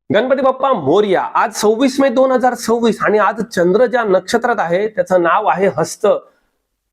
गणपती बाप्पा मोरया. आज 26 मे 2026 आणि आज चंद्र ज्या नक्षत्रात आहे त्याचं नाव आहे हस्त.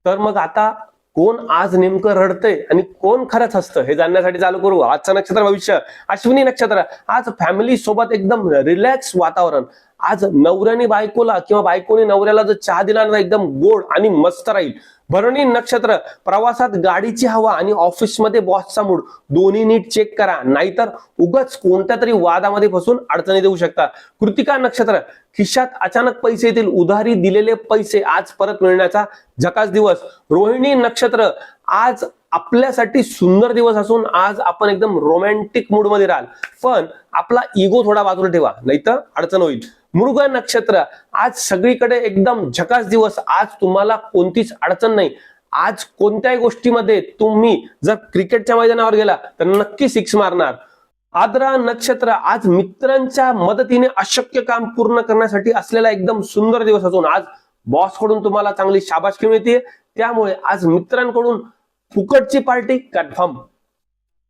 तर मग आता कोण आज नेमकं रडतंय आणि कोण खरंच हसतं हे जाणण्यासाठी चालू करू आजचं नक्षत्र भविष्य. अश्विनी नक्षत्र. आज फॅमिली सोबत एकदम रिलॅक्स वातावरण. आज नवऱ्याने बायकोला किंवा बायकोने नवऱ्याला जर चहा दिला ना एकदम गोड आणि मस्त राहील. भरणी नक्षत्र. प्रवासात गाडीची हवा आणि ऑफिसमध्ये बॉसचा मूड दोन्ही नीट चेक करा, नाहीतर उगाच कोणत्या तरी वादामध्ये फसून अडचणी देऊ शकता. कृतिका नक्षत्र. खिशात अचानक पैसे येतील, उधारी दिलेले पैसे आज परत मिळण्याचा झकास दिवस. रोहिणी नक्षत्र. आज आपल्यासाठी सुंदर दिवस असून आज आपण एकदम रोमॅन्टिक मूड मध्ये राहाल, पण आपला इगो थोडा बाजूला ठेवा, नाहीतर अडचण होईल. मृग नक्षत्र. आज सगळीकडे एकदम झकास दिवस. आज तुम्हाला कोणतीच अडचण नाही. आज कोणत्याही गोष्टीमध्ये तुम्ही जर क्रिकेटच्या मैदानावर गेला तर नक्की सिक्स मारणार. आद्रा नक्षत्र. आज मित्रांच्या मदतीने अशक्य काम पूर्ण करण्यासाठी असलेला एकदम सुंदर दिवस असून आज बॉस कडून तुम्हाला चांगली शाबासकी मिळते, त्यामुळे आज मित्रांकडून फुकटची पार्टी कन्फर्म.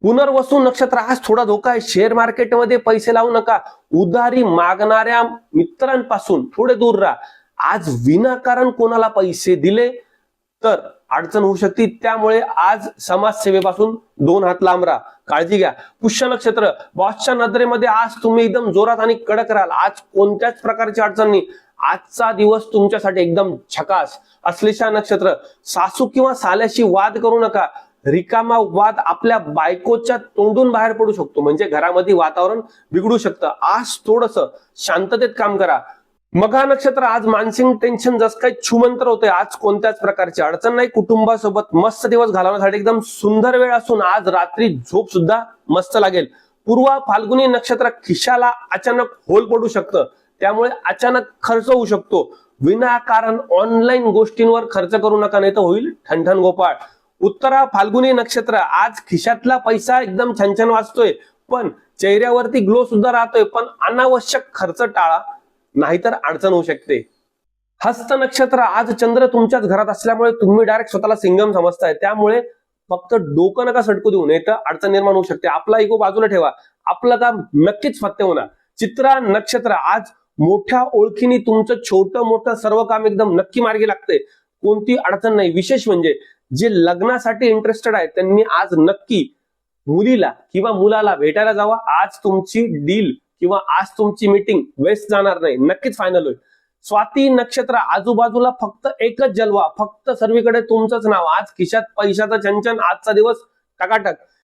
पुनर्वसू नक्षत्र. आज थोडा धोका आहे, शेअर मार्केटमध्ये पैसे लावू नका. उधारी मागणाऱ्या मित्रांपासून थोडे दूर राहा. आज विनाकारण कोणाला पैसे दिले तर अडचण होऊ शकते, त्यामुळे आज समाजसेवेपासून 2 हात लांब राहा, काळजी घ्या. पुष्य नक्षत्र. बॉसच्या नजरेमध्ये आज तुम्ही एकदम जोरात आणि कडक राहाल. आज कोणत्याच प्रकारची अडचण नाही. आजचा दिवस तुमच्यासाठी एकदम झकास. अश्लेषा नक्षत्र. सासू किंवा साल्याशी वाद करू नका. रिकामा वाद आपल्या बायकोच्या तोंडून बाहेर पडू शकतो, म्हणजे घरामध्ये वातावरण बिघडू शकतं. आज थोडस शांततेत काम करा. मघा नक्षत्र. आज मानसिक टेन्शन जसं काही छुमंतर होते. आज कोणत्याच प्रकारची अडचण नाही. कुटुंबासोबत मस्त दिवस घालवण्यासाठी एकदम सुंदर वेळ असून आज रात्री झोप सुद्धा मस्त लागेल. पूर्वा फाल्गुनी नक्षत्र. खिशाला अचानक होल पडू शकतं, त्यामुळे अचानक खर्च होऊ शकतो. विनाकारण ऑनलाईन गोष्टींवर खर्च करू नका, नाही तर होईल ठणठण गोपाळ. उत्तरा फाल्गुनी नक्षत्र. आज खिशातला पैसा एकदम छान छान वाचतोय, पण चेहऱ्यावरती ग्लो सुद्धा राहतोय, पण अनावश्यक खर्च टाळा, नाहीतर अडचण होऊ शकते. हस्त नक्षत्र. आज चंद्र तुमच्याच घरात असल्यामुळे तुम्ही डायरेक्ट स्वतःला सिंगम समजताय, त्यामुळे फक्त डोकं नका सटकू देऊ, नाही तर अडचण निर्माण होऊ शकते. आपला इगो बाजूला ठेवा, आपलं काम नक्कीच फत्ते होणार. चित्रा नक्षत्र. आज मोठ्या ओळखीने तुमचं छोटं मोठं सर्व काम एकदम नक्की मार्गी लागते, कोणती अडचण नाही. विशेष म्हणजे जे लग्नासाठी इंटरेस्टेड आहे त्यांनी आज नक्की मुलीला किंवा मुलाला भेटायला जावा. आज तुमची डील किंवा आज तुमची मीटिंग वेस्ट जाणार नाही, नक्कीच फायनल होईल. स्वाती नक्षत्र. आजूबाजूला फक्त एकच जलवा, फक्त सर्वीकडे तुमचंच नाव. आज खिशात पैशाचं चंचन, आजचा दिवस टकाटक.